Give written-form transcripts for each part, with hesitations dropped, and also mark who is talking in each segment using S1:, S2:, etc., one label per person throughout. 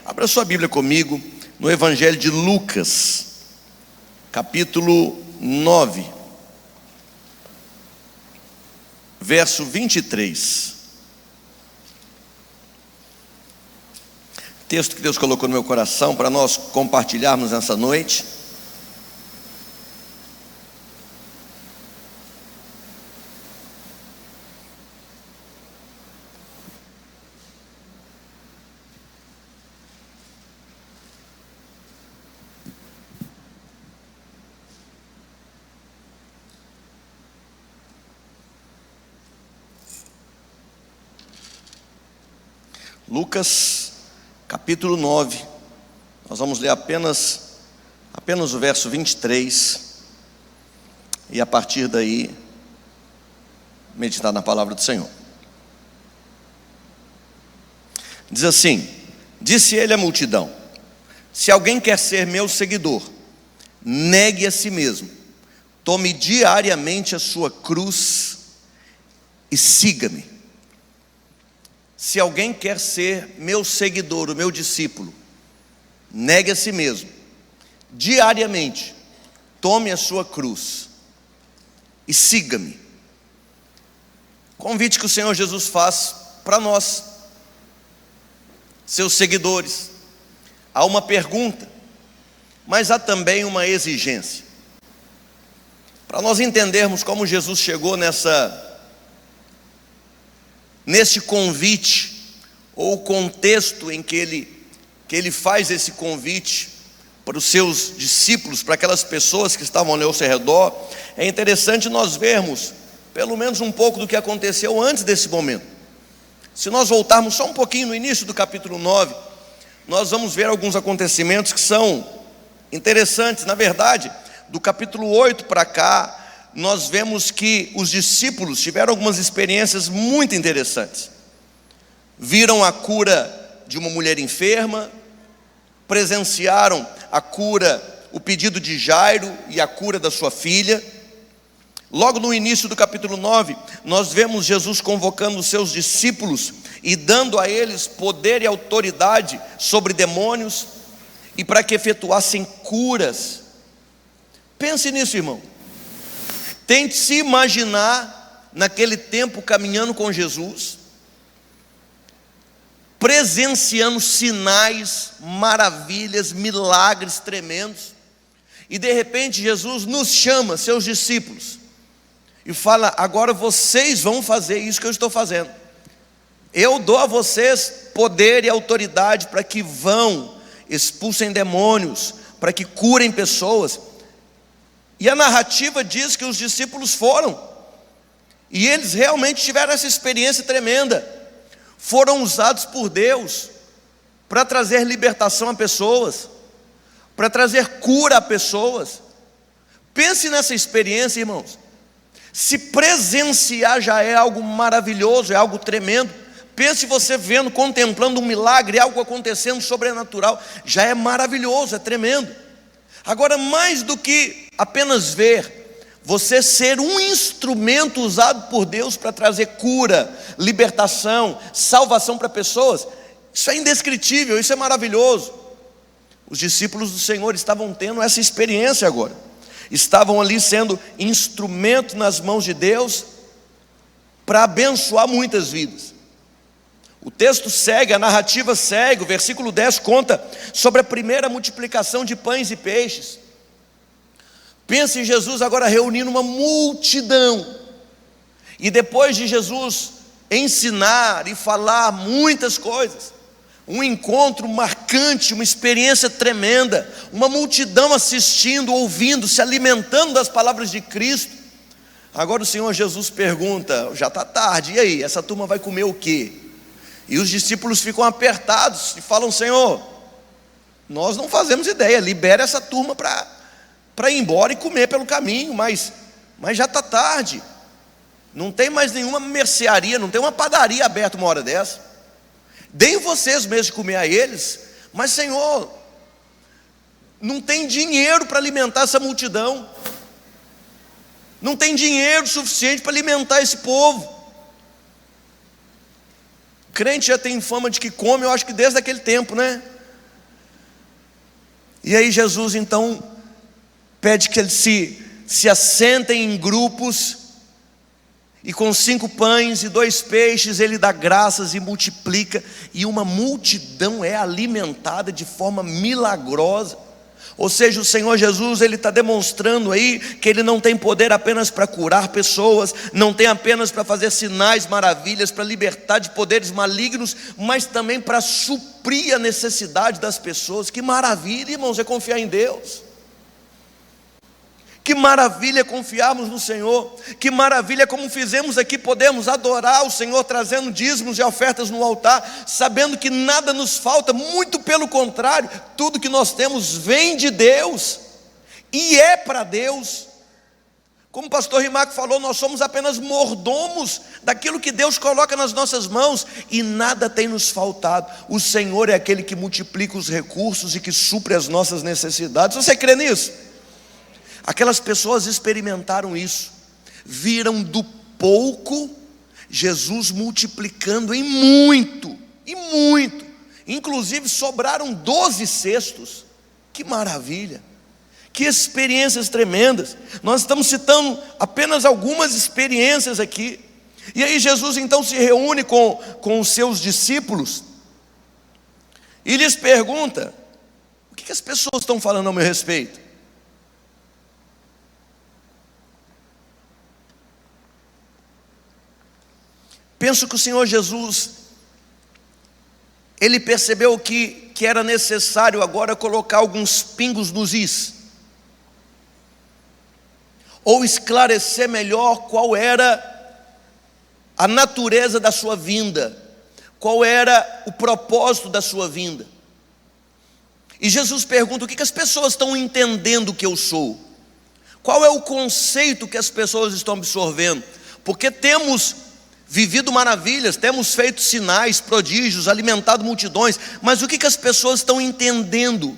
S1: Abra sua Bíblia comigo no Evangelho de Lucas, capítulo 9, verso 23. Texto que Deus colocou no meu coração para nós compartilharmos nessa noite. Lucas, capítulo 9, nós vamos ler apenas o verso 23, e a partir daí, meditar na palavra do Senhor. Diz assim: disse ele à multidão: se alguém quer ser meu seguidor, negue a si mesmo, tome diariamente a sua cruz e siga-me. Se alguém quer ser meu seguidor, o meu discípulo, negue a si mesmo, diariamente, tome a sua cruz e siga-me. Convite que o Senhor Jesus faz para nós, seus seguidores. Há uma pergunta, mas há também uma exigência. Para nós entendermos como Jesus chegou neste convite, ou o contexto em que ele faz esse convite para os seus discípulos, para aquelas pessoas que estavam ali ao seu redor, é interessante nós vermos pelo menos um pouco do que aconteceu antes desse momento. Se nós voltarmos só um pouquinho no início do capítulo 9, nós vamos ver alguns acontecimentos que são interessantes. Na verdade, do capítulo 8 para cá, nós vemos que os discípulos tiveram algumas experiências muito interessantes. Viram a cura de uma mulher enferma, presenciaram a cura, o pedido de Jairo e a cura da sua filha. Logo no início do capítulo 9, nós vemos Jesus convocando os seus discípulos e dando a eles poder e autoridade sobre demônios e para que efetuassem curas. Pense nisso, irmão. Tente se imaginar naquele tempo caminhando com Jesus, presenciando sinais, maravilhas, milagres tremendos, e de repente Jesus nos chama, seus discípulos, e fala: agora vocês vão fazer isso que eu estou fazendo. Eu dou a vocês poder e autoridade para que vão, expulsem demônios, para que curem pessoas. E a narrativa diz que os discípulos foram, e eles realmente tiveram essa experiência tremenda. Foram usados por Deus para trazer libertação a pessoas, para trazer cura a pessoas. Pense nessa experiência, irmãos. Se presenciar já é algo maravilhoso, é algo tremendo, pense você vendo, contemplando um milagre, algo acontecendo sobrenatural, já é maravilhoso, é tremendo. Agora, mais do que apenas ver, você ser um instrumento usado por Deus para trazer cura, libertação, salvação para pessoas, isso é indescritível, isso é maravilhoso. Os discípulos do Senhor estavam tendo essa experiência agora, estavam ali sendo instrumento nas mãos de Deus para abençoar muitas vidas. O texto segue, a narrativa segue, o versículo 10 conta sobre a primeira multiplicação de pães e peixes. Pensa em Jesus agora reunindo uma multidão, e depois de Jesus ensinar e falar muitas coisas, um encontro marcante, uma experiência tremenda, uma multidão assistindo, ouvindo, se alimentando das palavras de Cristo. Agora o Senhor Jesus pergunta: já está tarde, e aí, essa turma vai comer o quê? E os discípulos ficam apertados e falam: Senhor, nós não fazemos ideia, libera essa turma para ir embora e comer pelo caminho, mas já está tarde, não tem mais nenhuma mercearia, não tem uma padaria aberta uma hora dessa. Deem vocês mesmos de comer a eles, mas Senhor, não tem dinheiro para alimentar essa multidão, não tem dinheiro suficiente para alimentar esse povo. Crente já tem fama de que come, eu acho que desde aquele tempo, né? E aí Jesus então pede que eles se assentem em grupos, e com 5 pães e 2 peixes ele dá graças e multiplica, e uma multidão é alimentada de forma milagrosa. Ou seja, o Senhor Jesus, ele está demonstrando aí que ele não tem poder apenas para curar pessoas, não tem apenas para fazer sinais, maravilhas, para libertar de poderes malignos, mas também para suprir a necessidade das pessoas. Que maravilha, irmãos, é confiar em Deus. Que maravilha é confiarmos no Senhor. Que maravilha, como fizemos aqui, podemos adorar o Senhor trazendo dízimos e ofertas no altar, sabendo que nada nos falta, muito pelo contrário, tudo que nós temos vem de Deus e é para Deus. Como o pastor Rimac falou, nós somos apenas mordomos daquilo que Deus coloca nas nossas mãos, e nada tem nos faltado. O Senhor é aquele que multiplica os recursos e que supre as nossas necessidades. Você crê nisso? Aquelas pessoas experimentaram isso, viram do pouco Jesus multiplicando em muito, inclusive sobraram 12 cestos. Que maravilha, que experiências tremendas. Nós estamos citando apenas algumas experiências aqui. E aí Jesus então se reúne com os seus discípulos e lhes pergunta: o que as pessoas estão falando ao meu respeito? Penso que o Senhor Jesus, ele percebeu que era necessário agora colocar alguns pingos nos is, ou esclarecer melhor qual era a natureza da sua vinda, qual era o propósito da sua vinda. E Jesus pergunta: o que as pessoas estão entendendo que eu sou? Qual é o conceito que as pessoas estão absorvendo? Porque temos vivido maravilhas, temos feito sinais, prodígios, alimentado multidões, mas o que as pessoas estão entendendo?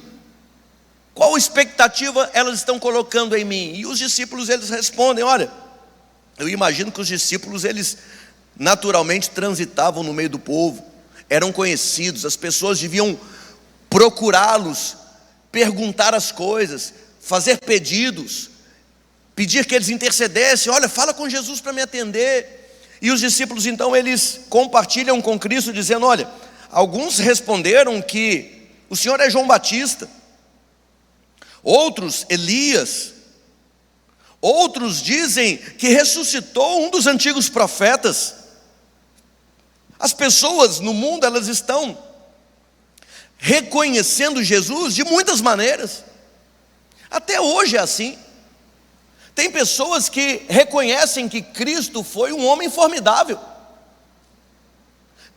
S1: Qual expectativa elas estão colocando em mim? E os discípulos, eles respondem: olha, eu imagino que os discípulos, eles naturalmente transitavam no meio do povo, eram conhecidos, as pessoas deviam procurá-los, perguntar as coisas, fazer pedidos, pedir que eles intercedessem: olha, fala com Jesus para me atender. E os discípulos então, eles compartilham com Cristo dizendo: olha, alguns responderam que o Senhor é João Batista, outros Elias, outros dizem que ressuscitou um dos antigos profetas. As pessoas no mundo, elas estão reconhecendo Jesus de muitas maneiras. Até hoje é assim. Tem pessoas que reconhecem que Cristo foi um homem formidável.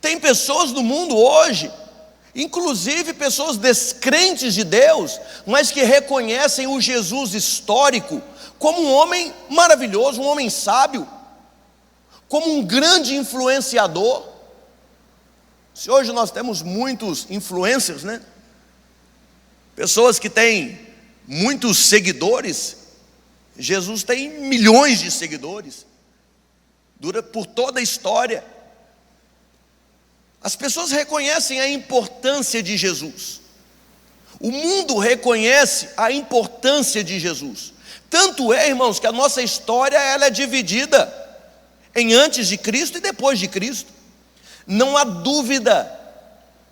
S1: Tem pessoas no mundo hoje, inclusive pessoas descrentes de Deus, mas que reconhecem o Jesus histórico como um homem maravilhoso, um homem sábio, como um grande influenciador. Se hoje nós temos muitos influencers, né? Pessoas que têm muitos seguidores. Jesus tem milhões de seguidores, dura por toda a história. As pessoas reconhecem a importância de Jesus. O mundo reconhece a importância de Jesus. Tanto é, irmãos, que a nossa história, ela é dividida em antes de Cristo e depois de Cristo. Não há dúvida,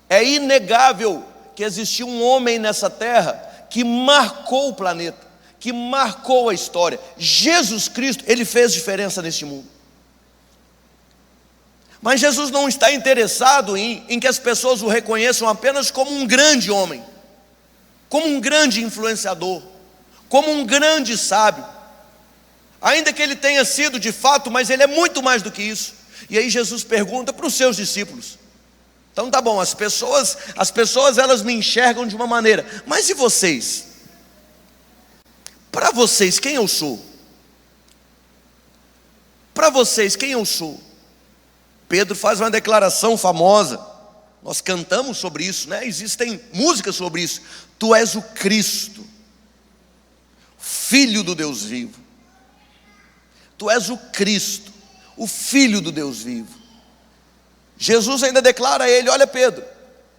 S1: é inegável que existiu um homem nessa terra que marcou o planeta, que marcou a história. Jesus Cristo, ele fez diferença neste mundo. Mas Jesus não está interessado em que as pessoas o reconheçam apenas como um grande homem, como um grande influenciador, como um grande sábio, ainda que ele tenha sido de fato, mas ele é muito mais do que isso. E aí Jesus pergunta para os seus discípulos: então tá bom, as pessoas elas me enxergam de uma maneira, mas e vocês? Para vocês, quem eu sou? Para vocês, quem eu sou? Pedro faz uma declaração famosa, nós cantamos sobre isso, né? Existem músicas sobre isso. Tu és o Cristo, Filho do Deus vivo. Tu és o Cristo, o Filho do Deus vivo. Jesus ainda declara a ele: olha, Pedro,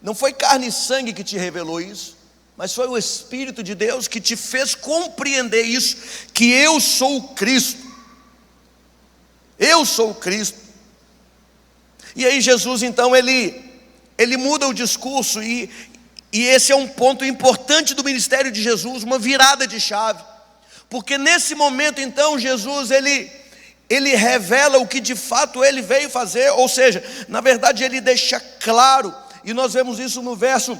S1: não foi carne e sangue que te revelou isso, mas foi o Espírito de Deus que te fez compreender isso, que eu sou o Cristo. Eu sou o Cristo. E aí Jesus então, ele muda o discurso, e esse é um ponto importante do ministério de Jesus, uma virada de chave. Porque nesse momento então, Jesus, ele revela o que de fato ele veio fazer, ou seja, na verdade ele deixa claro, e nós vemos isso no verso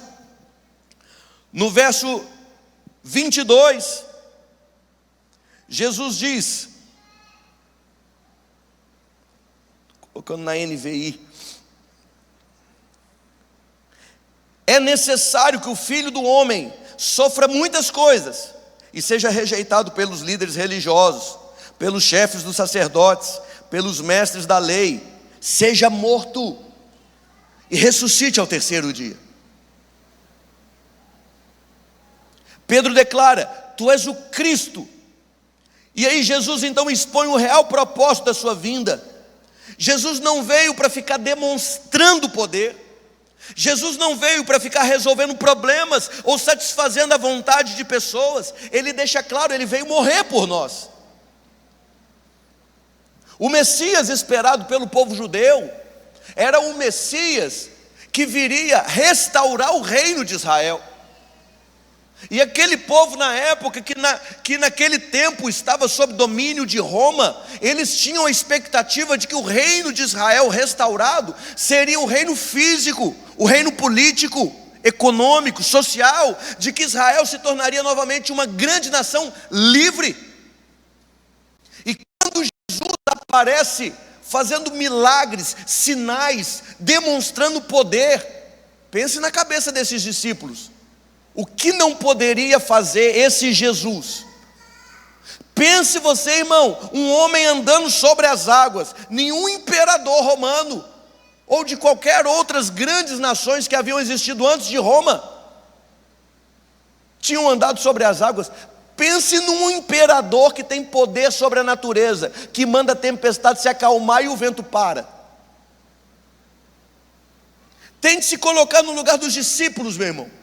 S1: 22, Jesus diz, colocando na NVI: é necessário que o Filho do Homem sofra muitas coisas e seja rejeitado pelos líderes religiosos, pelos chefes dos sacerdotes, pelos mestres da lei, seja morto e ressuscite ao terceiro dia. Pedro declara: tu és o Cristo. E aí Jesus então expõe o real propósito da sua vinda. Jesus não veio para ficar demonstrando poder. Jesus não veio para ficar resolvendo problemas ou satisfazendo a vontade de pessoas. Ele deixa claro, ele veio morrer por nós. O Messias esperado pelo povo judeu era o Messias que viria restaurar o reino de Israel. E aquele povo na época, que naquele tempo estava sob domínio de Roma, eles tinham a expectativa de que o reino de Israel restaurado seria o reino físico, o reino político, econômico, social, de que Israel se tornaria novamente uma grande nação livre. E quando Jesus aparece fazendo milagres, sinais, demonstrando poder, pense na cabeça desses discípulos. O que não poderia fazer esse Jesus? Pense você, irmão, um homem andando sobre as águas. Nenhum imperador romano, ou de qualquer outras grandes nações que haviam existido antes de Roma, tinham andado sobre as águas. Pense num imperador que tem poder sobre a natureza, que manda a tempestade se acalmar e o vento para. Tente se colocar no lugar dos discípulos, meu irmão.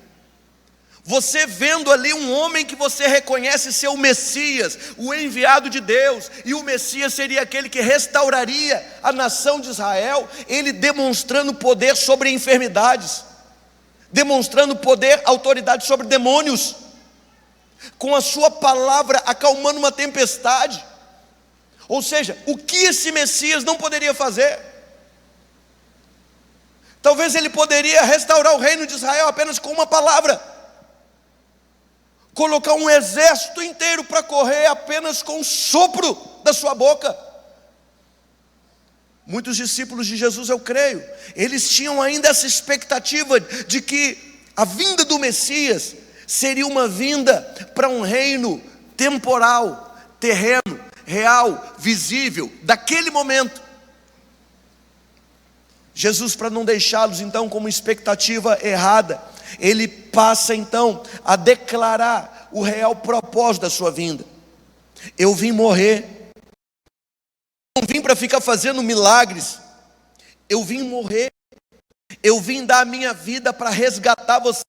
S1: Você vendo ali um homem que você reconhece ser o Messias, o enviado de Deus, e o Messias seria aquele que restauraria a nação de Israel, ele demonstrando poder sobre enfermidades, demonstrando poder, autoridade sobre demônios, com a sua palavra acalmando uma tempestade. Ou seja, o que esse Messias não poderia fazer? Talvez ele poderia restaurar o reino de Israel apenas com uma palavra, colocar um exército inteiro para correr apenas com o sopro da sua boca. Muitos discípulos de Jesus, eu creio, eles tinham ainda essa expectativa de que a vinda do Messias seria uma vinda para um reino temporal, terreno, real, visível, daquele momento. Jesus, para não deixá-los então com uma expectativa errada, ele passa então a declarar o real propósito da sua vinda. Eu vim morrer, não vim para ficar fazendo milagres, eu vim morrer, eu vim dar a minha vida para resgatar você.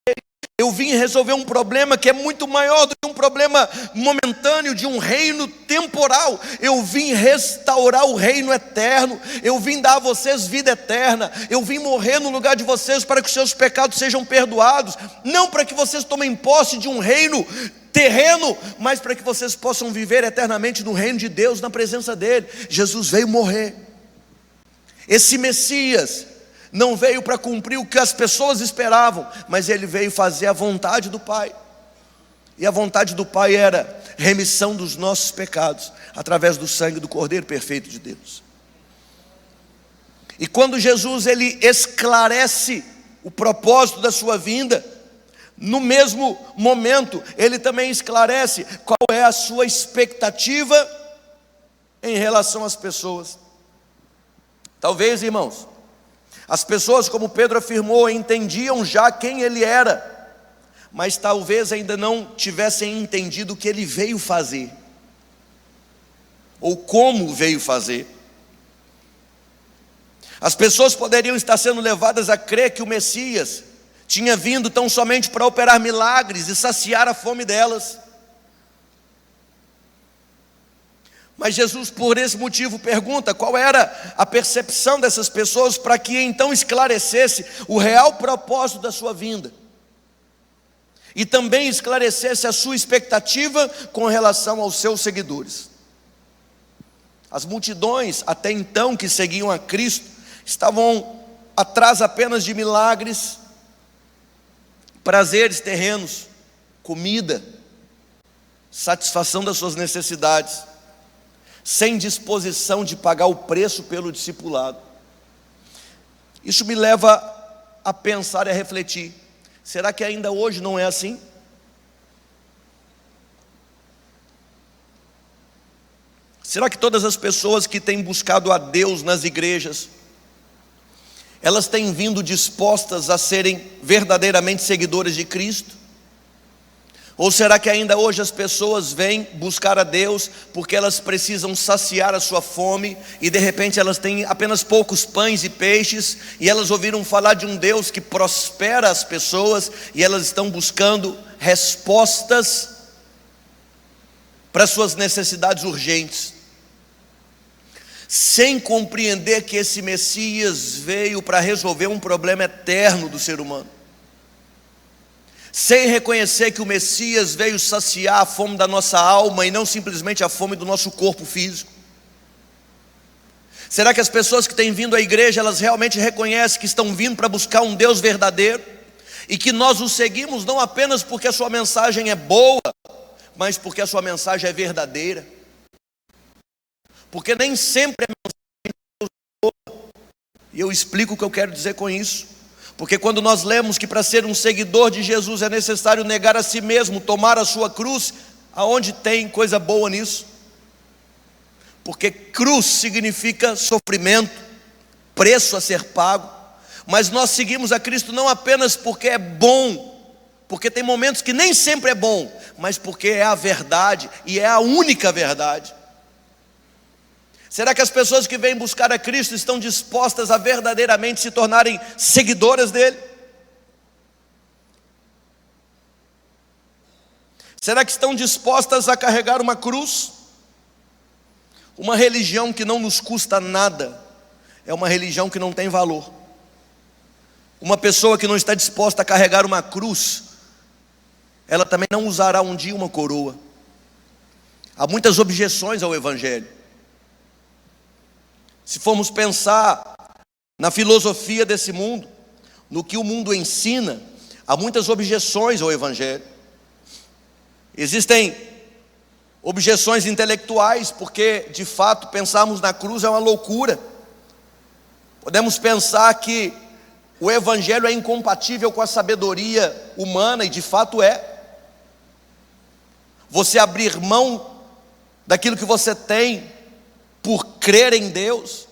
S1: Eu vim resolver um problema que é muito maior do que um problema momentâneo de um reino temporal. Eu vim restaurar o reino eterno. Eu vim dar a vocês vida eterna. Eu vim morrer no lugar de vocês para que os seus pecados sejam perdoados. Não para que vocês tomem posse de um reino terreno, mas para que vocês possam viver eternamente no reino de Deus, na presença dele. Jesus veio morrer. Esse Messias não veio para cumprir o que as pessoas esperavam, mas ele veio fazer a vontade do Pai. E a vontade do Pai era remissão dos nossos pecados, através do sangue do Cordeiro perfeito de Deus. E quando Jesus ele esclarece o propósito da sua vinda, no mesmo momento ele também esclarece qual é a sua expectativa em relação às pessoas. Talvez, irmãos, as pessoas, como Pedro afirmou, entendiam já quem ele era, mas talvez ainda não tivessem entendido o que ele veio fazer, ou como veio fazer. As pessoas poderiam estar sendo levadas a crer que o Messias tinha vindo tão somente para operar milagres e saciar a fome delas. Mas Jesus, por esse motivo, pergunta qual era a percepção dessas pessoas, para que então esclarecesse o real propósito da sua vinda. E também esclarecesse a sua expectativa com relação aos seus seguidores. As multidões, até então, que seguiam a Cristo, estavam atrás apenas de milagres, prazeres terrenos, comida, satisfação das suas necessidades, sem disposição de pagar o preço pelo discipulado. Isso me leva a pensar e a refletir: será que ainda hoje não é assim? Será que todas as pessoas que têm buscado a Deus nas igrejas, elas têm vindo dispostas a serem verdadeiramente seguidoras de Cristo? Ou será que ainda hoje as pessoas vêm buscar a Deus porque elas precisam saciar a sua fome, e de repente elas têm apenas poucos pães e peixes, e elas ouviram falar de um Deus que prospera as pessoas, e elas estão buscando respostas para suas necessidades urgentes, sem compreender que esse Messias veio para resolver um problema eterno do ser humano, sem reconhecer que o Messias veio saciar a fome da nossa alma e não simplesmente a fome do nosso corpo físico. Será que as pessoas que têm vindo à igreja, elas realmente reconhecem que estão vindo para buscar um Deus verdadeiro, e que nós o seguimos não apenas porque a sua mensagem é boa, mas porque a sua mensagem é verdadeira? Porque nem sempre a mensagem de Deus é boa, e eu explico o que eu quero dizer com isso. Porque quando nós lemos que para ser um seguidor de Jesus é necessário negar a si mesmo, tomar a sua cruz, aonde tem coisa boa nisso? Porque cruz significa sofrimento, preço a ser pago. Mas nós seguimos a Cristo não apenas porque é bom, porque tem momentos que nem sempre é bom, mas porque é a verdade, e é a única verdade. Será que as pessoas que vêm buscar a Cristo estão dispostas a verdadeiramente se tornarem seguidoras dele? Será que estão dispostas a carregar uma cruz? Uma religião que não nos custa nada é uma religião que não tem valor. Uma pessoa que não está disposta a carregar uma cruz, ela também não usará um dia uma coroa. Há muitas objeções ao Evangelho. Se formos pensar na filosofia desse mundo, no que o mundo ensina, há muitas objeções ao Evangelho. Existem objeções intelectuais, porque de fato pensarmos na cruz é uma loucura. Podemos pensar que o Evangelho é incompatível com a sabedoria humana, e de fato é. Você abrir mão daquilo que você tem por crer em Deus,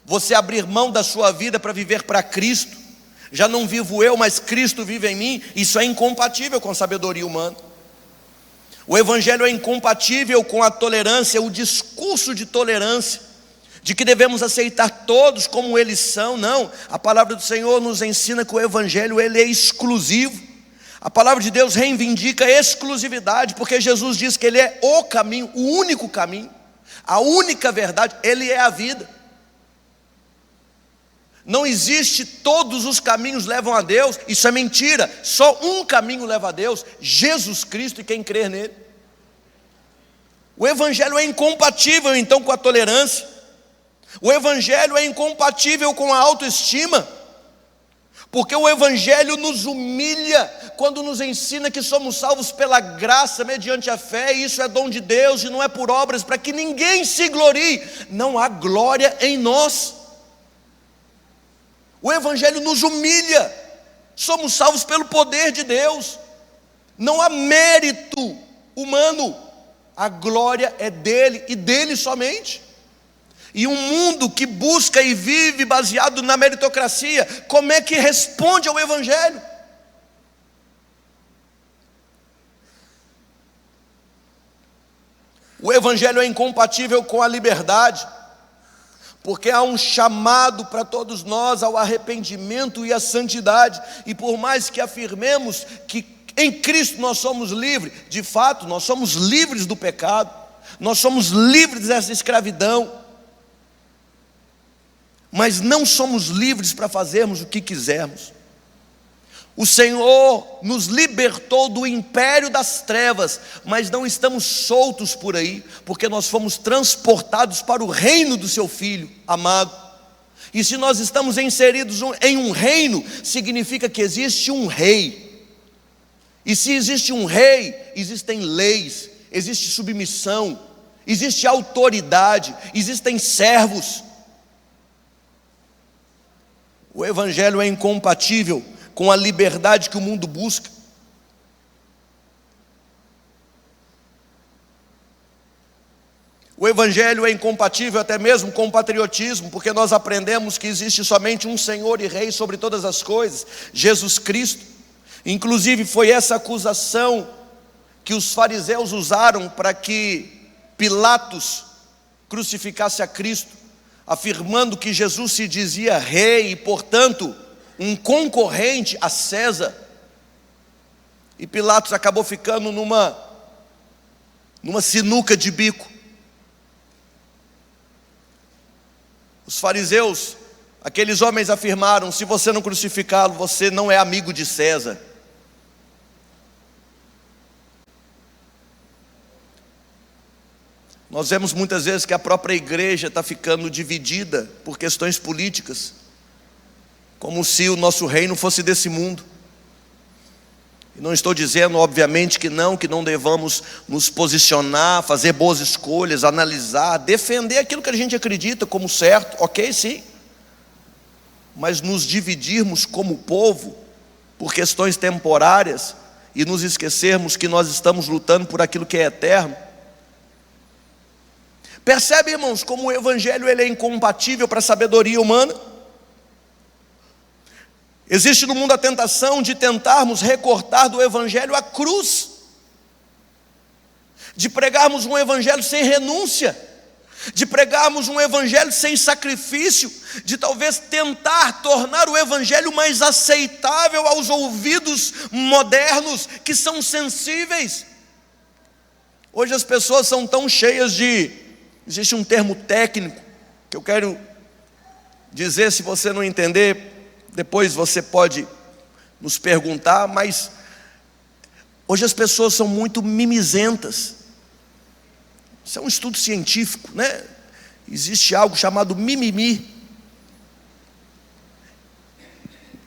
S1: você abrir mão da sua vida para viver para Cristo, já não vivo eu, mas Cristo vive em mim, isso é incompatível com a sabedoria humana. O Evangelho é incompatível com a tolerância, o discurso de tolerância, de que devemos aceitar todos como eles são. Não, a palavra do Senhor nos ensina que o Evangelho ele é exclusivo. A palavra de Deus reivindica a exclusividade, porque Jesus diz que ele é o caminho, o único caminho, a única verdade, ele é a vida. Não existe todos os caminhos levam a Deus, isso é mentira. Só um caminho leva a Deus, Jesus Cristo e quem crer nele. O Evangelho é incompatível então com a tolerância. O Evangelho é incompatível com a autoestima, porque o Evangelho nos humilha quando nos ensina que somos salvos pela graça, mediante a fé, e isso é dom de Deus e não é por obras, para que ninguém se glorie. Não há glória em nós. O Evangelho nos humilha, somos salvos pelo poder de Deus, não há mérito humano, a glória é dele e dele somente. E um mundo que busca e vive baseado na meritocracia, como é que responde ao Evangelho? O Evangelho é incompatível com a liberdade, porque há um chamado para todos nós ao arrependimento e à santidade, e por mais que afirmemos que em Cristo nós somos livres, de fato nós somos livres do pecado, nós somos livres dessa escravidão, mas não somos livres para fazermos o que quisermos. O Senhor nos libertou do império das trevas, mas não estamos soltos por aí, porque nós fomos transportados para o reino do seu Filho amado. E se nós estamos inseridos em um reino, significa que existe um rei. E se existe um rei, existem leis, existe submissão, existe autoridade, existem servos. O Evangelho é incompatível com a liberdade que o mundo busca. O Evangelho é incompatível até mesmo com o patriotismo, porque nós aprendemos que existe somente um Senhor e Rei sobre todas as coisas, Jesus Cristo. Inclusive foi essa acusação que os fariseus usaram para que Pilatos crucificasse a Cristo, afirmando que Jesus se dizia rei e, portanto, um concorrente a César. E Pilatos acabou ficando numa sinuca de bico. Os fariseus, aqueles homens afirmaram: se você não crucificá-lo, você não é amigo de César. Nós vemos muitas vezes que a própria igreja está ficando dividida por questões políticas, como se o nosso reino fosse desse mundo. E não estou dizendo, obviamente, que não devamos nos posicionar, fazer boas escolhas, analisar, defender aquilo que a gente acredita como certo, ok, sim. Mas nos dividirmos como povo por questões temporárias e nos esquecermos que nós estamos lutando por aquilo que é eterno. Percebe, irmãos, como o Evangelho ele é incompatível para a sabedoria humana? Existe no mundo a tentação de tentarmos recortar do Evangelho a cruz, de pregarmos um Evangelho sem renúncia, de pregarmos um Evangelho sem sacrifício, de talvez tentar tornar o Evangelho mais aceitável aos ouvidos modernos que são sensíveis. Hoje as pessoas são tão cheias existe um termo técnico que eu quero dizer, se você não entender, depois você pode nos perguntar, mas hoje as pessoas são muito mimizentas. Isso é um estudo científico, né? Existe algo chamado mimimi,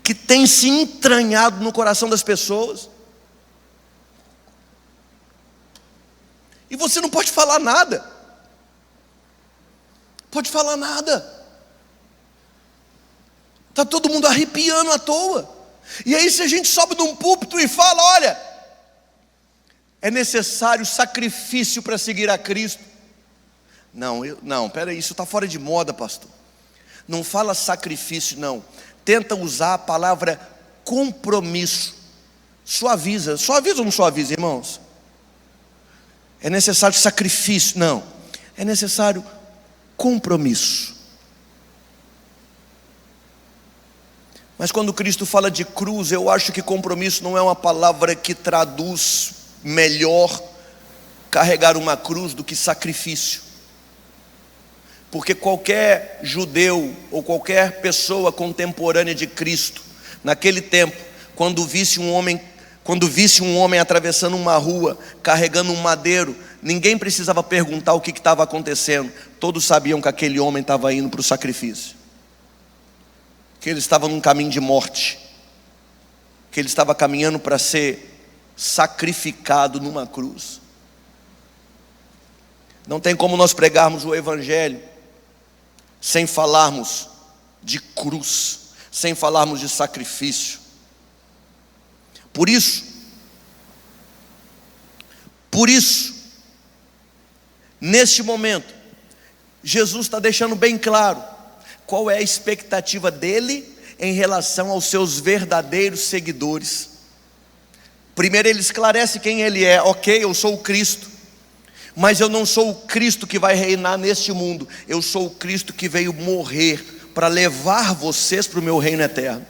S1: que tem se entranhado no coração das pessoas. E você não pode falar nada. Pode falar nada. Está todo mundo arrepiando à toa. E aí se a gente sobe num púlpito e fala: olha, é necessário sacrifício para seguir a Cristo. Não, peraí, isso está fora de moda, pastor. Não fala sacrifício, não. Tenta usar a palavra compromisso. Suaviza ou não suaviza, irmãos? É necessário sacrifício? Não, é necessário compromisso. Mas quando Cristo fala de cruz, eu acho que compromisso não é uma palavra que traduz melhor carregar uma cruz do que sacrifício. Porque qualquer judeu ou qualquer pessoa contemporânea de Cristo, naquele tempo, quando visse um homem atravessando uma rua, carregando um madeiro, ninguém precisava perguntar o que estava acontecendo. Todos sabiam que aquele homem estava indo para o sacrifício, que ele estava num caminho de morte, que ele estava caminhando para ser sacrificado numa cruz. Não tem como nós pregarmos o Evangelho sem falarmos de cruz, sem falarmos de sacrifício. Por isso, neste momento, Jesus está deixando bem claro qual é a expectativa dele em relação aos seus verdadeiros seguidores. Primeiro ele esclarece quem ele é. Ok, eu sou o Cristo, Mas eu não sou o Cristo que vai reinar neste mundo. Eu sou o Cristo que veio morrer para levar vocês para o meu reino eterno.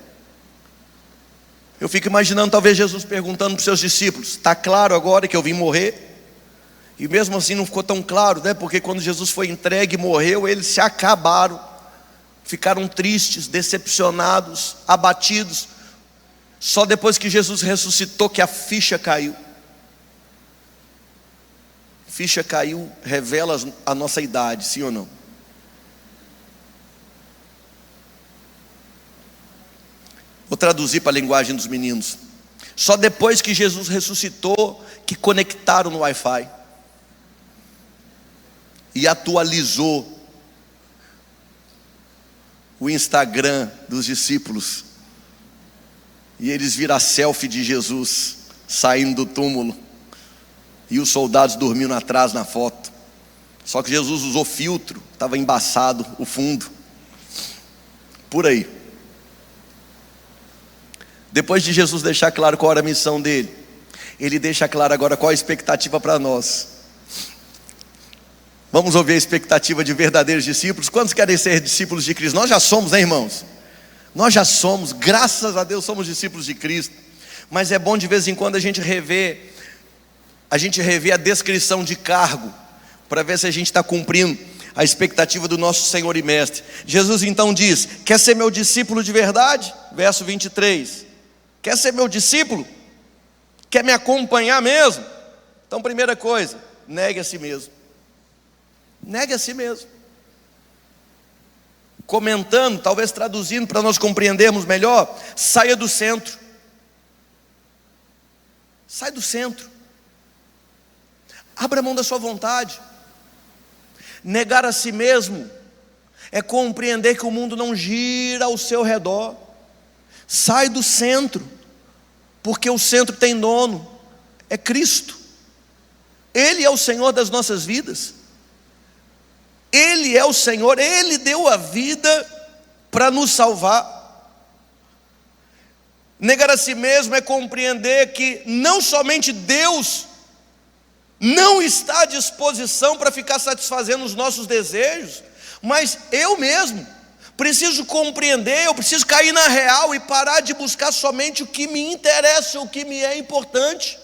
S1: Eu fico imaginando talvez Jesus perguntando para os seus discípulos: está claro agora que eu vim morrer? E mesmo assim não ficou tão claro, né? Porque quando Jesus foi entregue e morreu, eles se acabaram, ficaram tristes, decepcionados, abatidos. Só depois que Jesus ressuscitou que a ficha caiu. Ficha caiu, revela a nossa idade, sim ou não? Vou traduzir para a linguagem dos meninos. Só depois que Jesus ressuscitou que conectaram no Wi-Fi e atualizou o Instagram dos discípulos, e eles viram a selfie de Jesus saindo do túmulo e os soldados dormindo atrás na foto. Só que Jesus usou filtro, estava embaçado o fundo. Por aí. Depois de Jesus deixar claro qual era a missão dele, ele deixa claro agora qual a expectativa para nós. Vamos ouvir a expectativa de verdadeiros discípulos. Quantos querem ser discípulos de Cristo? Nós já somos, né, irmãos? Nós já somos, graças a Deus somos discípulos de Cristo. Mas é bom de vez em quando a gente rever a descrição de cargo, para ver se a gente está cumprindo a expectativa do nosso Senhor e Mestre. Jesus então diz: quer ser meu discípulo de verdade? Verso 23. Quer ser meu discípulo? Quer me acompanhar mesmo? Então, primeira coisa, negue a si mesmo. Negue a si mesmo. Comentando, talvez traduzindo para nós compreendermos melhor, saia do centro. Sai do centro. Abra mão da sua vontade. Negar a si mesmo é compreender que o mundo não gira ao seu redor. Sai do centro, porque o centro tem dono, é Cristo. Ele é o Senhor das nossas vidas. Ele é o Senhor, Ele deu a vida para nos salvar. Negar a si mesmo é compreender que não somente Deus não está à disposição para ficar satisfazendo os nossos desejos, mas eu mesmo preciso compreender, eu preciso cair na real e parar de buscar somente o que me interessa, o que me é importante.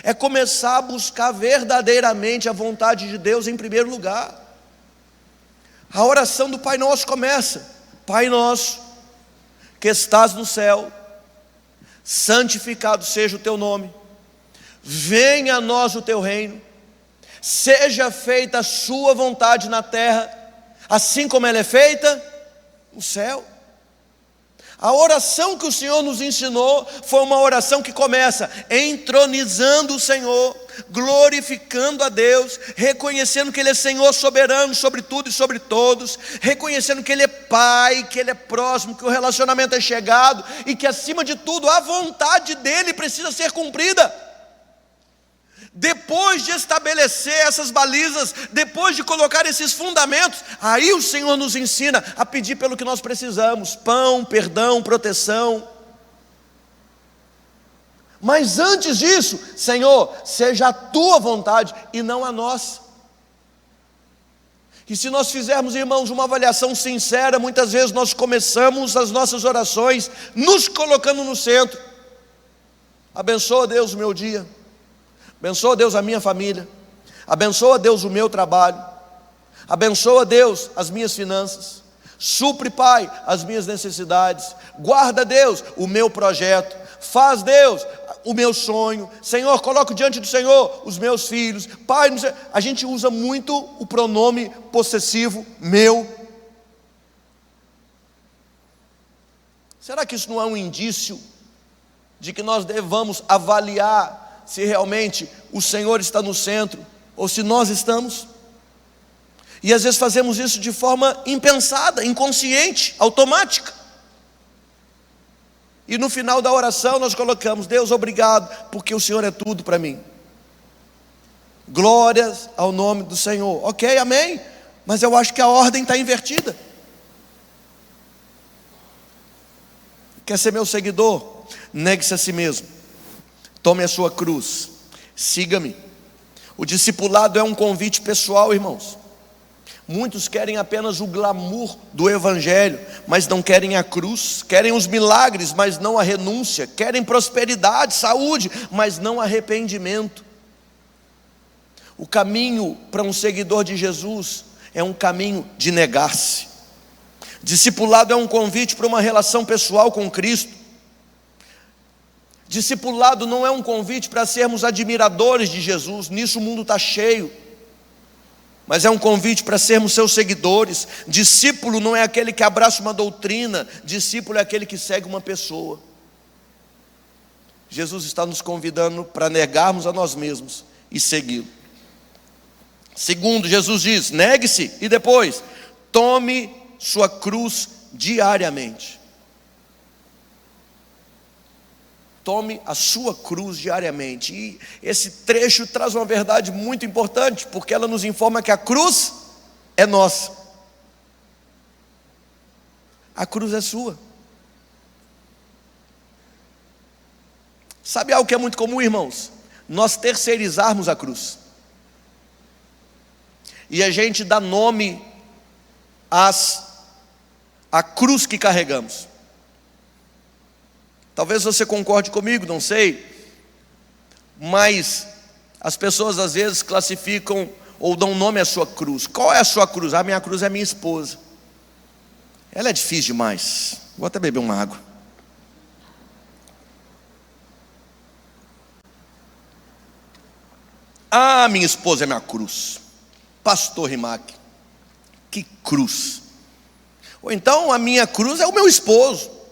S1: É começar a buscar verdadeiramente a vontade de Deus em primeiro lugar. A oração do Pai Nosso começa: Pai nosso, que estás no céu, santificado seja o teu nome, venha a nós o teu reino, seja feita a sua vontade na terra, assim como ela é feita no céu. A oração que o Senhor nos ensinou foi uma oração que começa entronizando o Senhor, glorificando a Deus, reconhecendo que Ele é Senhor soberano sobre tudo e sobre todos, reconhecendo que Ele é Pai, que Ele é próximo, que o relacionamento é chegado e que acima de tudo a vontade dEle precisa ser cumprida. Depois de estabelecer essas balizas, depois de colocar esses fundamentos, aí o Senhor nos ensina a pedir pelo que nós precisamos: pão, perdão, proteção. Mas antes disso, Senhor, seja a tua vontade e não a nossa. E se nós fizermos, irmãos, uma avaliação sincera, muitas vezes nós começamos as nossas orações nos colocando no centro. Abençoa, Deus, o meu dia. Abençoa, Deus, a minha família. Abençoa, Deus, o meu trabalho. Abençoa, Deus, as minhas finanças. Supre, Pai, as minhas necessidades. Guarda, Deus, o meu projeto. Faz, Deus, o meu sonho. Senhor, coloco diante do Senhor os meus filhos. Pai, a gente usa muito o pronome possessivo, meu. Será que isso não é um indício de que nós devamos avaliar se realmente o Senhor está no centro, ou se nós estamos? E às vezes fazemos isso de forma impensada, inconsciente, automática. E no final da oração nós colocamos: Deus, obrigado, porque o Senhor é tudo para mim. Glórias ao nome do Senhor. Ok, amém? Mas eu acho que a ordem está invertida. Quer ser meu seguidor? Negue-se a si mesmo. Tome a sua cruz, siga-me. O discipulado é um convite pessoal, irmãos. Muitos querem apenas o glamour do evangelho, mas não querem a cruz. Querem os milagres, mas não a renúncia. Querem prosperidade, saúde, mas não arrependimento. O caminho para um seguidor de Jesus é um caminho de negar-se. Discipulado é um convite para uma relação pessoal com Cristo. Discipulado não é um convite para sermos admiradores de Jesus, nisso o mundo está cheio. Mas é um convite para sermos seus seguidores. Discípulo não é aquele que abraça uma doutrina, discípulo é aquele que segue uma pessoa. Jesus está nos convidando para negarmos a nós mesmos e segui-lo. Segundo, Jesus diz: negue-se e depois tome sua cruz diariamente. Tome a sua cruz diariamente. E esse trecho traz uma verdade muito importante, porque ela nos informa que a cruz é nossa. A cruz é sua. Sabe algo que é muito comum, irmãos? Nós terceirizarmos a cruz. E a gente dá nome à cruz que carregamos. Talvez você concorde comigo, não sei, mas as pessoas às vezes classificam ou dão nome à sua cruz. Qual é a sua cruz? A minha cruz é minha esposa. Ela é difícil demais. Vou até beber uma água. Ah, minha esposa é minha cruz. Pastor Rimac, que cruz. Ou então a minha cruz é o meu esposo.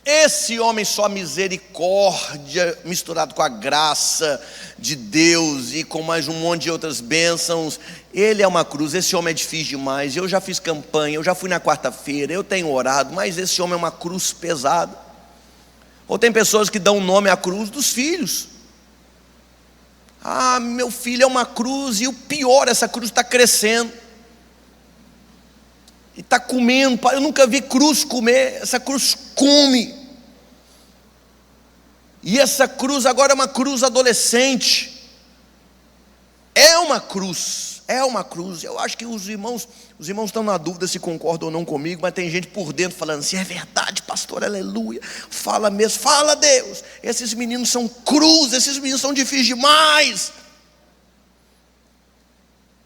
S1: Esse homem só misericórdia misturado com a graça de Deus e com mais um monte de outras bênçãos. Ele é uma cruz. Esse homem é difícil demais. Eu já fiz campanha, eu já fui na quarta-feira, eu tenho orado, mas esse homem é uma cruz pesada. Ou tem pessoas que dão nome à cruz dos filhos. Ah, meu filho é uma cruz, e o pior, essa cruz está crescendo e está comendo. Eu nunca vi cruz comer. Essa cruz come. E essa cruz agora é uma cruz adolescente. É uma cruz. É uma cruz. Eu acho que os irmãos estão na dúvida se concordam ou não comigo, mas tem gente por dentro falando assim: é verdade, pastor, aleluia. Fala mesmo, fala Deus. Esses meninos são cruz, esses meninos são difíceis demais.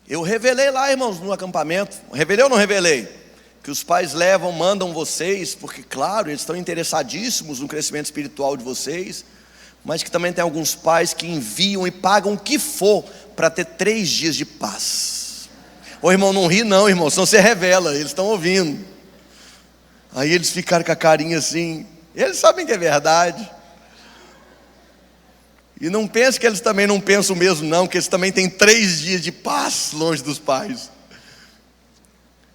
S1: Eu revelei lá, irmãos, no acampamento. Revelei ou não revelei? Que os pais levam, mandam vocês, porque claro, eles estão interessadíssimos no crescimento espiritual de vocês, mas que também tem alguns pais que enviam e pagam o que for para ter 3 dias de paz. Ô irmão, não ri não, irmão, senão você revela, eles estão ouvindo. Aí eles ficaram com a carinha assim, eles sabem que é verdade. E não pense que eles também não pensam mesmo não, que eles também têm 3 dias de paz longe dos pais.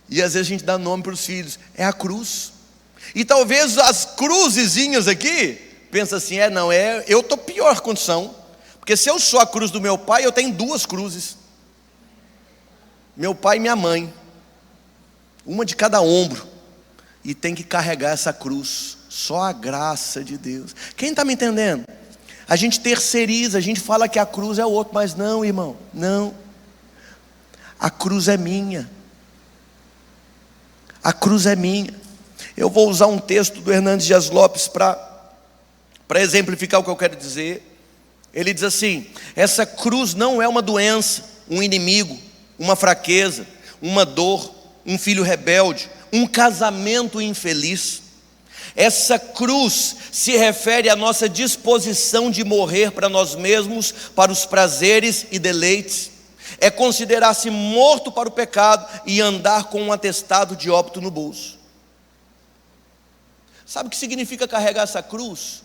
S1: E às vezes a gente dá nome para os filhos, é a cruz. E talvez as cruzezinhas aqui, pensa assim, eu estou pior condição, porque se eu sou a cruz do meu pai, eu tenho 2 cruzes. Meu pai e minha mãe, uma de cada ombro, e tem que carregar essa cruz, só a graça de Deus. Quem está me entendendo? A gente terceiriza, a gente fala que a cruz é o outro, mas não, irmão, não. A cruz é minha. A cruz é minha. Eu vou usar um texto do Hernandes Dias Lopes para exemplificar o que eu quero dizer. Ele diz assim: essa cruz não é uma doença, um inimigo, uma fraqueza, uma dor, um filho rebelde, um casamento infeliz. Essa cruz se refere à nossa disposição de morrer para nós mesmos, para os prazeres e deleites. É considerar-se morto para o pecado e andar com um atestado de óbito no bolso. Sabe o que significa carregar essa cruz?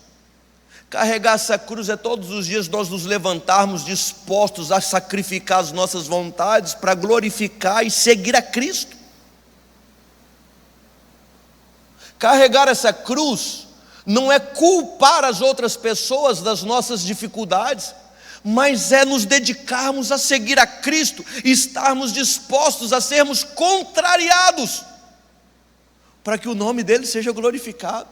S1: Carregar essa cruz é todos os dias nós nos levantarmos dispostos a sacrificar as nossas vontades para glorificar e seguir a Cristo. Carregar essa cruz não é culpar as outras pessoas das nossas dificuldades, mas é nos dedicarmos a seguir a Cristo e estarmos dispostos a sermos contrariados, para que o nome dele seja glorificado.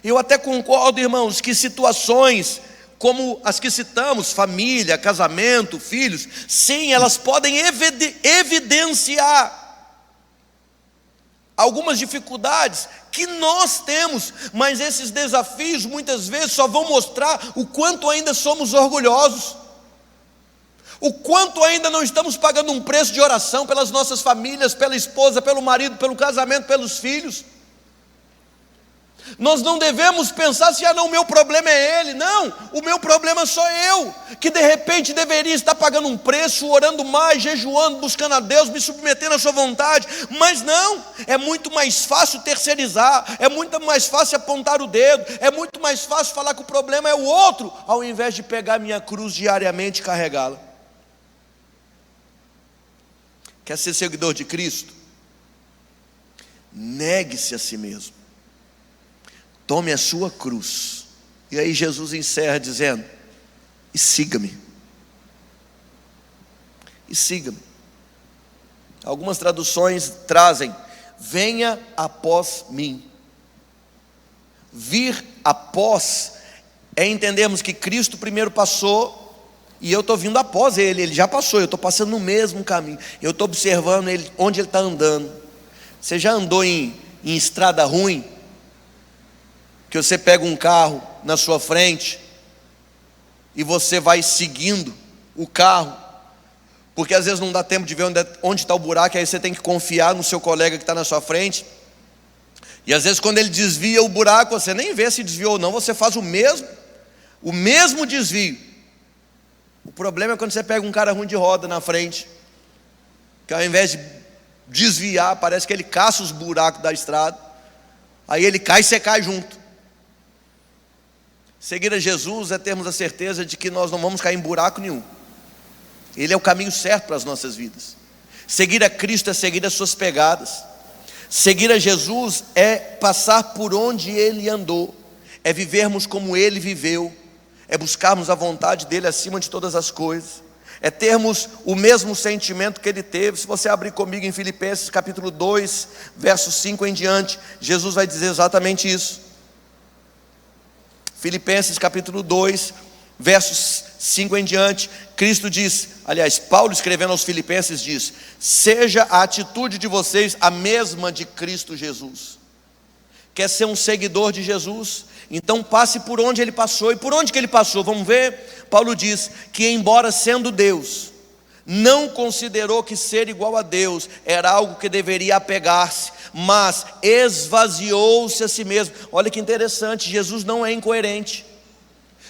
S1: Eu até concordo, irmãos, que situações como as que citamos, família, casamento, filhos, sim, elas podem evidenciar algumas dificuldades que nós temos, mas esses desafios muitas vezes só vão mostrar o quanto ainda somos orgulhosos, o quanto ainda não estamos pagando um preço de oração pelas nossas famílias, pela esposa, pelo marido, pelo casamento, pelos filhos. Nós não devemos pensar se não, o meu problema é ele. Não, o meu problema sou eu, que de repente deveria estar pagando um preço, orando mais, jejuando, buscando a Deus, me submetendo à sua vontade. Mas não, é muito mais fácil terceirizar, é muito mais fácil apontar o dedo, é muito mais fácil falar que o problema é o outro, ao invés de pegar minha cruz diariamente e carregá-la. Quer ser seguidor de Cristo? Negue-se a si mesmo. Tome a sua cruz. E aí Jesus encerra dizendo: e siga-me. E siga-me. Algumas traduções trazem: venha após mim. Vir após é entendermos que Cristo primeiro passou e eu estou vindo após ele já passou, eu estou passando no mesmo caminho, eu estou observando ele, onde ele está andando. Você já andou em estrada ruim? Que você pega um carro na sua frente e você vai seguindo o carro, porque às vezes não dá tempo de ver onde está o buraco, aí você tem que confiar no seu colega que está na sua frente, e às vezes quando ele desvia o buraco, você nem vê se desviou ou não, você faz o mesmo desvio. O problema é quando você pega um cara ruim de roda na frente, que ao invés de desviar, parece que ele caça os buracos da estrada, aí ele cai e você cai junto. Seguir a Jesus é termos a certeza de que nós não vamos cair em buraco nenhum. Ele é o caminho certo para as nossas vidas. Seguir a Cristo é seguir as suas pegadas. Seguir a Jesus é passar por onde Ele andou, é vivermos como Ele viveu, é buscarmos a vontade dEle acima de todas as coisas, é termos o mesmo sentimento que Ele teve. Se você abrir comigo em Filipenses capítulo 2, verso 5 em diante, Jesus vai dizer exatamente isso. Filipenses capítulo 2, versos 5 em diante, Cristo diz, aliás, Paulo escrevendo aos Filipenses diz: seja a atitude de vocês a mesma de Cristo Jesus. Quer ser um seguidor de Jesus? Então passe por onde Ele passou. E por onde que Ele passou? Vamos ver? Paulo diz que embora sendo Deus, não considerou que ser igual a Deus era algo que deveria apegar-se, mas esvaziou-se a si mesmo. Olha que interessante, Jesus não é incoerente.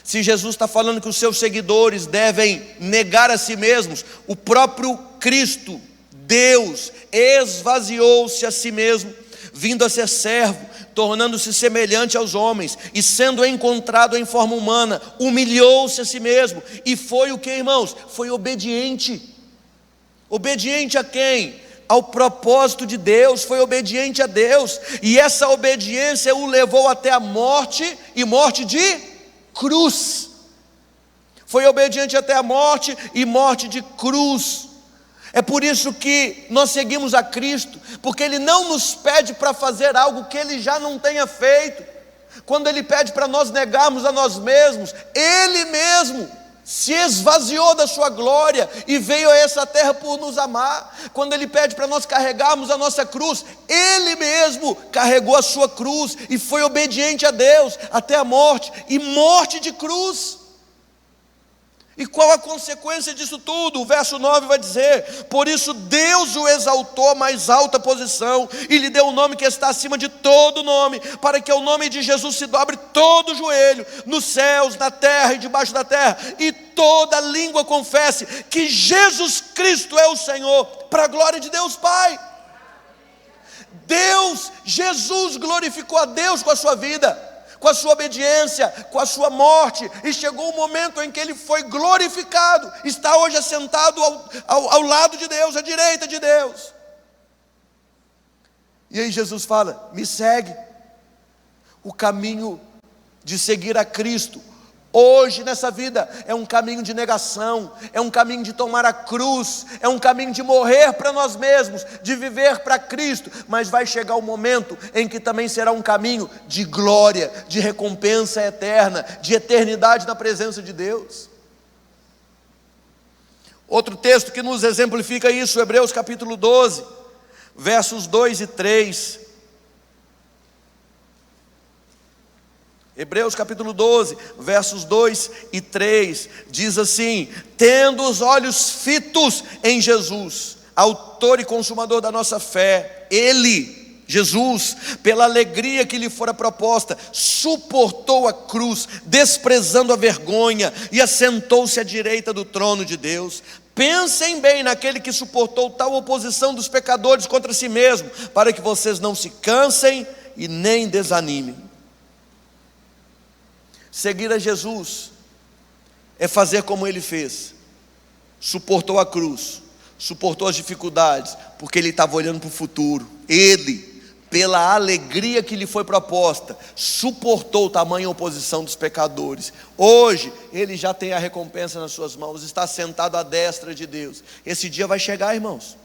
S1: Se Jesus está falando que os seus seguidores devem negar a si mesmos, o próprio Cristo, Deus, esvaziou-se a si mesmo, vindo a ser servo, tornando-se semelhante aos homens, e sendo encontrado em forma humana, humilhou-se a si mesmo, e foi o que, irmãos? Foi obediente. Obediente a quem? Ao propósito de Deus, foi obediente a Deus, e essa obediência o levou até a morte, e morte de cruz. Foi obediente até a morte, e morte de cruz. É por isso que nós seguimos a Cristo, porque Ele não nos pede para fazer algo que Ele já não tenha feito. Quando Ele pede para nós negarmos a nós mesmos, Ele mesmo se esvaziou da sua glória e veio a essa terra por nos amar. Quando Ele pede para nós carregarmos a nossa cruz, Ele mesmo carregou a sua cruz e foi obediente a Deus até a morte, e morte de cruz. E qual a consequência disso tudo? O verso 9 vai dizer: por isso Deus o exaltou à mais alta posição e lhe deu o nome que está acima de todo nome, para que ao nome de Jesus se dobre todo o joelho, nos céus, na terra e debaixo da terra, e toda língua confesse que Jesus Cristo é o Senhor, para a glória de Deus Pai. Jesus glorificou a Deus com a sua vida, com a sua obediência, com a sua morte, e chegou o momento em que Ele foi glorificado, está hoje assentado ao lado de Deus, à direita de Deus. E aí Jesus fala: me segue. O caminho de seguir a Cristo Hoje nessa vida é um caminho de negação, é um caminho de tomar a cruz, é um caminho de morrer para nós mesmos, de viver para Cristo. Mas vai chegar o momento em que também será um caminho de glória, de recompensa eterna, de eternidade na presença de Deus. Outro texto que nos exemplifica isso, Hebreus capítulo 12, versos 2 e 3. Hebreus capítulo 12, versos 2 e 3, diz assim: tendo os olhos fitos em Jesus, autor e consumador da nossa fé, Ele, Jesus, pela alegria que lhe fora proposta, suportou a cruz, desprezando a vergonha, e assentou-se à direita do trono de Deus. Pensem bem naquele que suportou tal oposição dos pecadores contra si mesmo, para que vocês não se cansem e nem desanimem. Seguir a Jesus é fazer como Ele fez. Suportou a cruz, suportou as dificuldades, porque Ele estava olhando para o futuro. Ele, pela alegria que lhe foi proposta, suportou tamanha oposição dos pecadores. Hoje Ele já tem a recompensa nas suas mãos, está sentado à destra de Deus. Esse dia vai chegar, irmãos.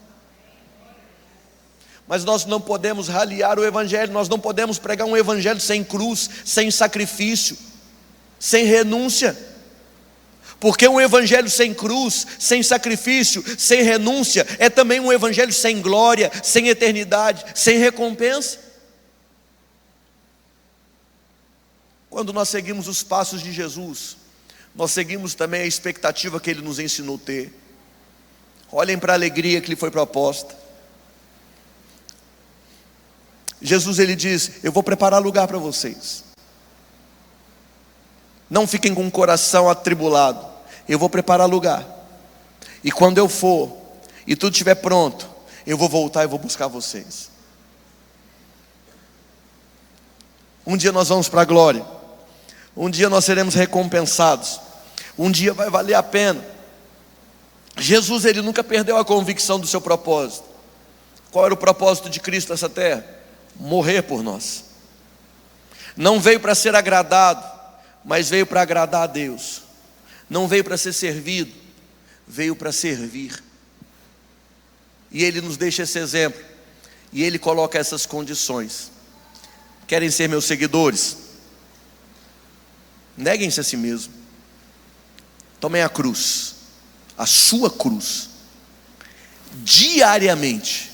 S1: Mas nós não podemos raliar o Evangelho, nós não podemos pregar um Evangelho sem cruz, sem sacrifício, sem renúncia. Porque um evangelho sem cruz, sem sacrifício, sem renúncia, é também um evangelho sem glória, sem eternidade, sem recompensa. Quando nós seguimos os passos de Jesus, nós seguimos também a expectativa que Ele nos ensinou a ter. Olhem para a alegria que lhe foi proposta. Jesus, Ele diz: eu vou preparar lugar para vocês. Não fiquem com o coração atribulado. Eu vou preparar lugar. E quando eu for, e tudo estiver pronto, eu vou voltar e vou buscar vocês. Um dia nós vamos para a glória. Um dia nós seremos recompensados. Um dia vai valer a pena. Jesus, Ele nunca perdeu a convicção do seu propósito. Qual era o propósito de Cristo nessa terra? Morrer por nós. Não veio para ser agradado, mas veio para agradar a Deus. Não veio para ser servido, veio para servir. E Ele nos deixa esse exemplo, e Ele coloca essas condições. Querem ser meus seguidores? Neguem-se a si mesmo. Tomem a cruz, a sua cruz, diariamente,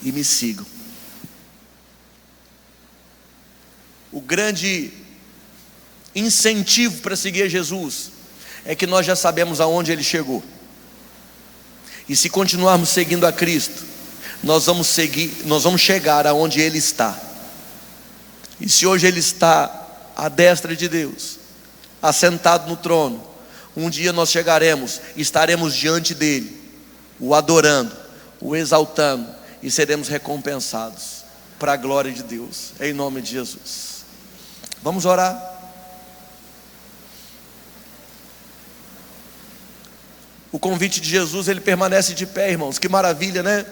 S1: e me sigam. O grande incentivo para seguir a Jesus é que nós já sabemos aonde Ele chegou. E se continuarmos seguindo a Cristo, nós vamos chegar aonde Ele está. E se hoje Ele está à destra de Deus, assentado no trono, um dia nós chegaremos, estaremos diante dEle, o adorando, o exaltando, e seremos recompensados para a glória de Deus, em nome de Jesus. Vamos orar. O convite de Jesus, ele permanece de pé, irmãos. Que maravilha, né?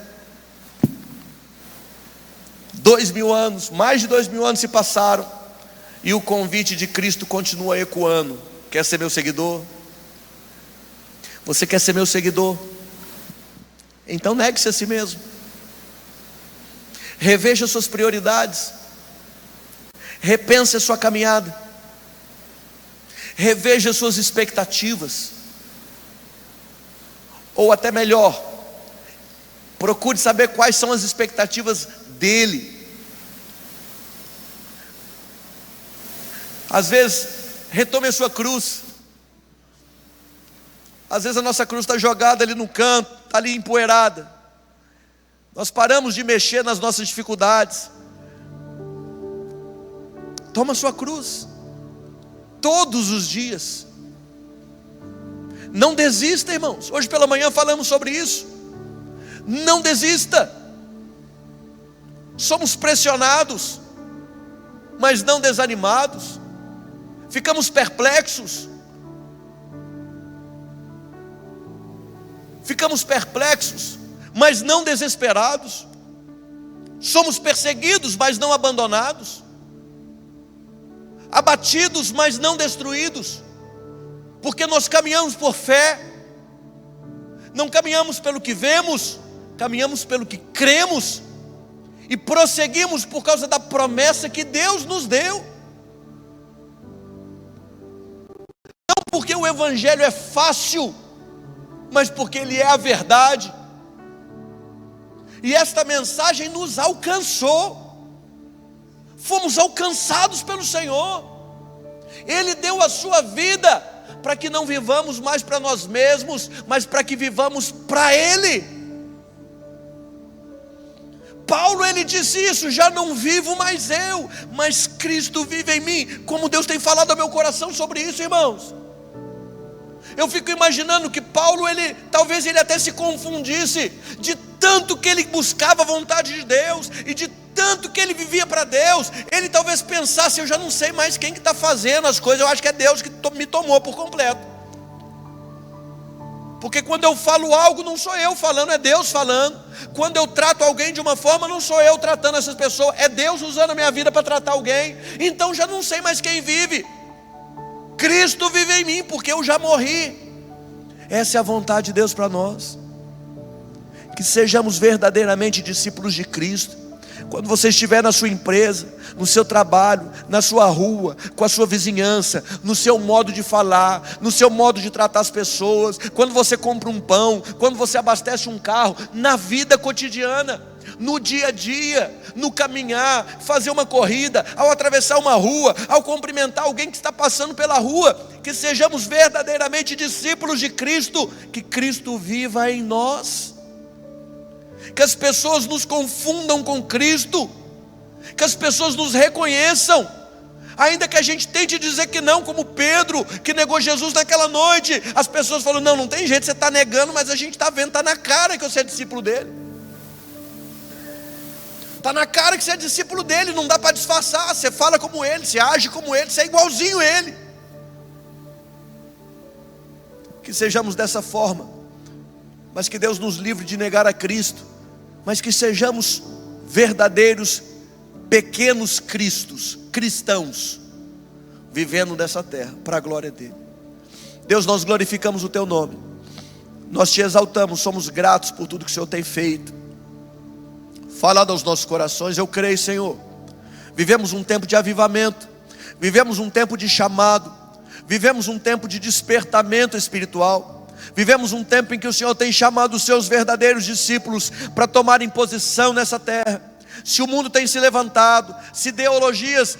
S1: 2000 anos, mais de 2000 anos se passaram, e o convite de Cristo continua ecoando. Quer ser meu seguidor? Você quer ser meu seguidor? Então negue-se a si mesmo. Reveja suas prioridades. Repense a sua caminhada. Reveja suas expectativas. Ou até melhor, procure saber quais são as expectativas dEle. Às vezes, retome a sua cruz. Às vezes a nossa cruz está jogada ali no canto, está ali empoeirada. Nós paramos de mexer nas nossas dificuldades. Toma a sua cruz, todos os dias. Não desista, irmãos. Hoje pela manhã falamos sobre isso. Não desista. Somos pressionados, mas não desanimados. Ficamos perplexos. Ficamos perplexos, mas não desesperados. Somos perseguidos, mas não abandonados. abatidos, mas não destruídos, porque nós caminhamos por fé, não caminhamos pelo que vemos, caminhamos pelo que cremos, e prosseguimos por causa da promessa que Deus nos deu. Não porque o Evangelho é fácil, mas porque ele é a verdade. E esta mensagem nos alcançou, fomos alcançados pelo Senhor. Ele deu a sua vida para que não vivamos mais para nós mesmos, mas para que vivamos para Ele. Paulo, ele disse isso: já não vivo mais eu, mas Cristo vive em mim. Como Deus tem falado ao meu coração sobre isso, irmãos. Eu fico imaginando que Paulo, talvez ele até se confundisse, de tanto que ele buscava a vontade de Deus, e de tanto que ele vivia para Deus. Ele talvez pensasse: eu já não sei mais quem que está fazendo as coisas, eu acho que é Deus que me tomou por completo. Porque quando eu falo algo, não sou eu falando, é Deus falando. Quando eu trato alguém de uma forma, não sou eu tratando essas pessoas, é Deus usando a minha vida para tratar alguém. Então já não sei mais quem vive. Cristo vive em mim, porque eu já morri. Essa é a vontade de Deus para nós, que sejamos verdadeiramente discípulos de Cristo. Quando você estiver na sua empresa, no seu trabalho, na sua rua, com a sua vizinhança, no seu modo de falar, no seu modo de tratar as pessoas, quando você compra um pão, quando você abastece um carro, na vida cotidiana, no dia a dia, no caminhar, fazer uma corrida, ao atravessar uma rua, ao cumprimentar alguém que está passando pela rua, que sejamos verdadeiramente discípulos de Cristo, que Cristo viva em nós, que as pessoas nos confundam com Cristo, que as pessoas nos reconheçam, ainda que a gente tente dizer que não, como Pedro, que negou Jesus naquela noite. As pessoas falam: não, não tem jeito, você está negando, mas a gente está vendo, está na cara que você é discípulo dele. Está na cara que você é discípulo dele, não dá para disfarçar. Você fala como ele, você age como ele, você é igualzinho a ele. Que sejamos dessa forma, mas que Deus nos livre de negar a Cristo, mas que sejamos verdadeiros pequenos cristãos, vivendo nessa terra, para a glória dele. Deus, nós glorificamos o teu nome, nós te exaltamos, somos gratos por tudo que o Senhor tem feito, falado aos nossos corações. Eu creio, Senhor, vivemos um tempo de avivamento, vivemos um tempo de chamado, vivemos um tempo de despertamento espiritual, vivemos um tempo em que o Senhor tem chamado os seus verdadeiros discípulos para tomarem posição nessa terra. Se o mundo tem se levantado, se ideologias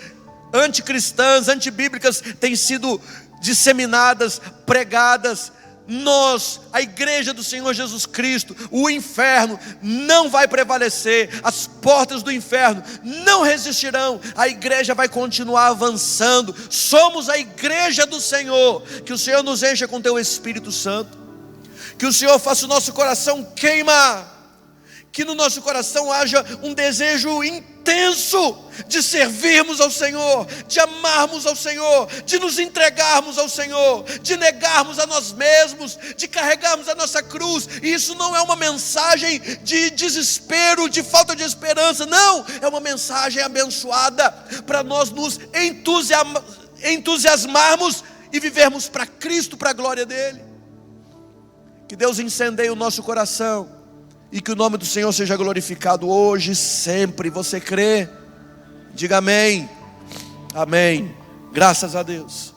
S1: anticristãs, antibíblicas têm sido disseminadas, pregadas, nós, a igreja do Senhor Jesus Cristo, o inferno não vai prevalecer, as portas do inferno não resistirão, a igreja vai continuar avançando. Somos a igreja do Senhor. Que o Senhor nos encha com teu Espírito Santo, que o Senhor faça o nosso coração queimar, que no nosso coração haja um desejo intenso de servirmos ao Senhor, de amarmos ao Senhor, de nos entregarmos ao Senhor, de negarmos a nós mesmos, de carregarmos a nossa cruz. E isso não é uma mensagem de desespero, de falta de esperança, não, é uma mensagem abençoada para nós nos entusiasmarmos e vivermos para Cristo, para a glória dele. Que Deus incendeie o nosso coração e que o nome do Senhor seja glorificado hoje e sempre. Você crê? Diga amém. Amém. Graças a Deus.